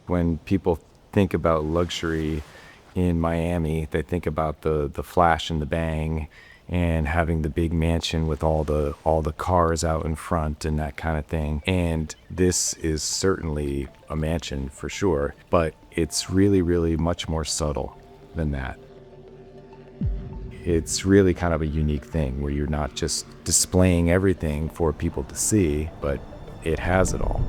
When people think about luxury in Miami, they think about the flash and the bang and having the big mansion with all the cars out in front and that kind of thing. And this is certainly a mansion for sure, but it's really, really much more subtle than that. It's really kind of a unique thing where you're not just displaying everything for people to see, but it has it all.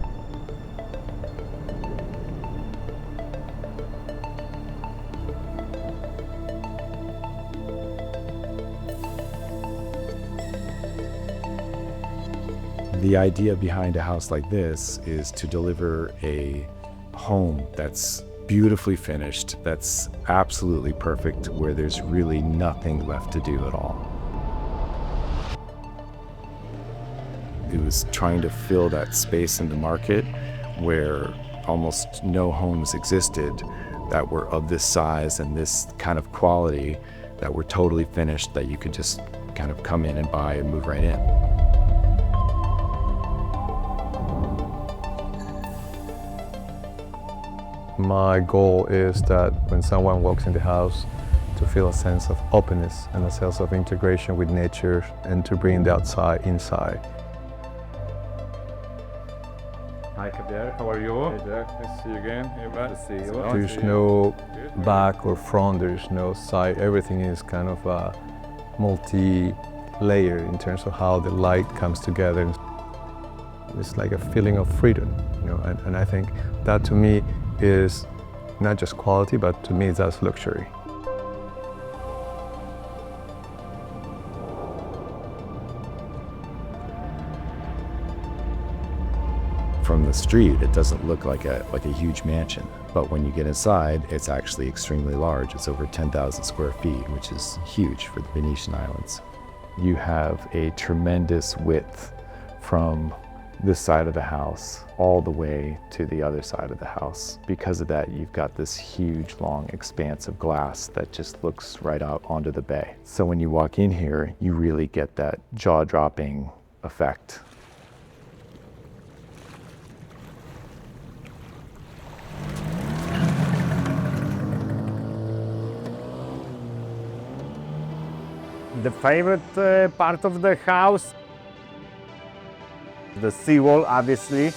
The idea behind a house like this is to deliver a home that's beautifully finished, that's absolutely perfect, where there's really nothing left to do at all. It was trying to fill that space in the market where almost no homes existed that were of this size and this kind of quality, that were totally finished, that you could just kind of come in and buy and move right in. My goal is that when someone walks in the house, to feel a sense of openness and a sense of integration with nature, and to bring the outside inside. Hi Javier, how are you? Hey Jack, nice to see you again. Hey Matt, nice to see you. There's no back or front, there's no side. Everything is kind of multi-layer in terms of how the light comes together. It's like a feeling of freedom, you know, and I think that to me is not just quality, but to me that's luxury. From the street, it doesn't look like a huge mansion, but when you get inside, it's actually extremely large. It's over 10,000 square feet, which is huge for the Venetian islands. You have a tremendous width from this side of the house all the way to the other side of the house. Because of that, you've got this huge, long expanse of glass that just looks right out onto the bay. So when you walk in here, you really get that jaw-dropping effect. The favorite part of the house, the seawall, obviously.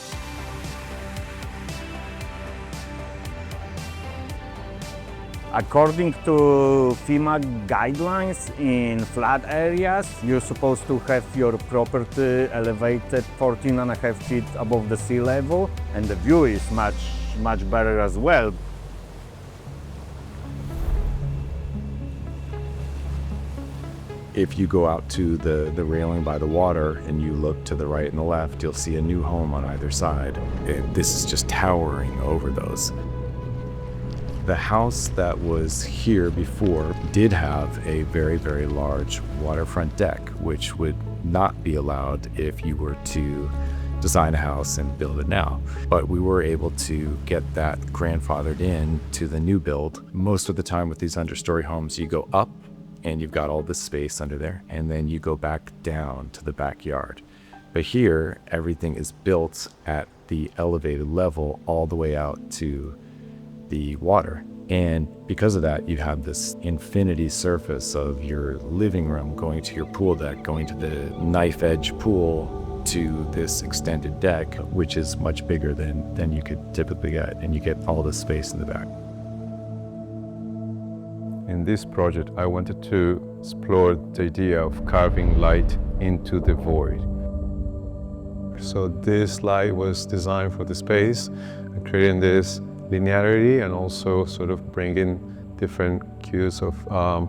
According to FEMA guidelines, in flat areas, you're supposed to have your property elevated 14.5 feet above the sea level, and the view is much better as well. If you go out to the railing by the water and you look to the right and the left, you'll see a new home on either side. And this is just towering over those. The house that was here before did have a very, very large waterfront deck, which would not be allowed if you were to design a house and build it now. But we were able to get that grandfathered in to the new build. Most of the time with these understory homes, you go up and you've got all this space under there, and then you go back down to the backyard. But here, everything is built at the elevated level all the way out to the water. And because of that, you have this infinity surface of your living room going to your pool deck, going to the knife edge pool, to this extended deck, which is much bigger than you could typically get, and you get all this space in the back. In this project, I wanted to explore the idea of carving light into the void. So this light was designed for the space, creating this linearity and also sort of bringing different hues of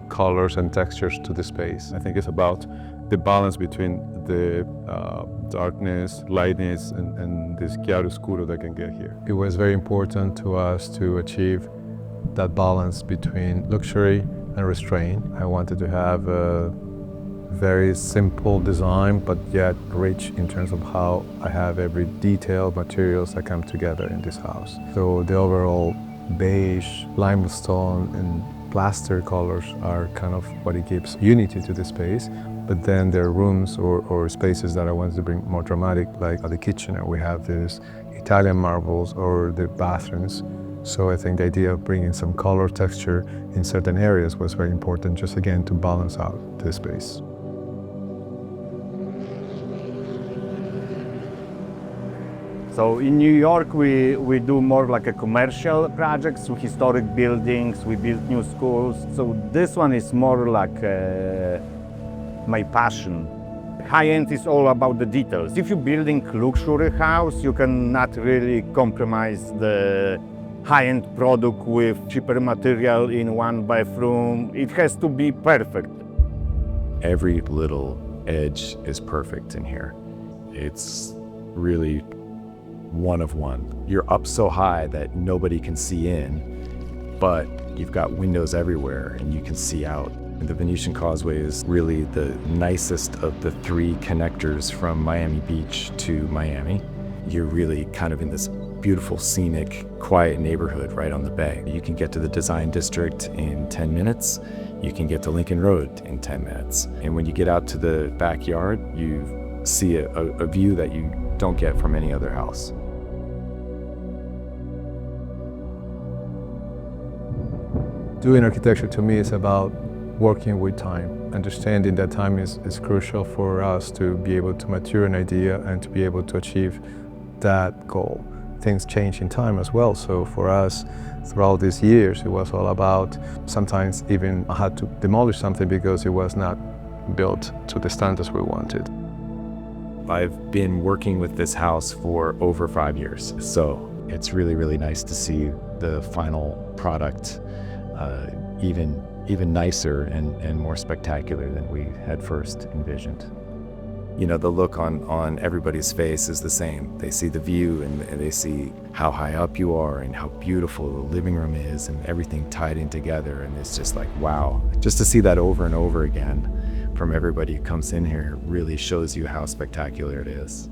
colors and textures to the space. I think it's about the balance between the darkness, lightness, and this chiaroscuro that I can get here. It was very important to us to achieve that balance between luxury and restraint. I wanted to have a very simple design, but yet rich in terms of how I have every detail, materials that come together in this house. So the overall beige, limestone, and plaster colors are kind of what it gives unity to the space. But then there are rooms or spaces that I wanted to bring more dramatic, like at the kitchen, we have these Italian marbles, or the bathrooms. So I think the idea of bringing some color texture in certain areas was very important, just again to balance out the space. So in New York, we do more like a commercial projects, historic buildings, we build new schools. So this one is more like my passion. High-end is all about the details. If you're building luxury house, you cannot really compromise the high-end product with cheaper material in one bathroom. It has to be perfect. Every little edge is perfect in here. It's really one of one. You're up so high that nobody can see in, but you've got windows everywhere and you can see out. The Venetian Causeway is really the nicest of the three connectors from Miami Beach to Miami. You're really kind of in this beautiful, scenic, quiet neighborhood right on the bay. You can get to the design district in 10 minutes. You can get to Lincoln Road in 10 minutes. And when you get out to the backyard, you see a view that you don't get from any other house. Doing architecture to me is about working with time, understanding that time is crucial for us to be able to mature an idea and to be able to achieve that goal. Things change in time as well, so for us, throughout these years, it was all about sometimes even I had to demolish something because it was not built to the standards we wanted. I've been working with this house for over 5 years, so it's really, really nice to see the final product even nicer and more spectacular than we had first envisioned. You know, the look on everybody's face is the same. They see the view and they see how high up you are and how beautiful the living room is and everything tied in together, and it's just like, wow. Just to see that over and over again from everybody who comes in here really shows you how spectacular it is.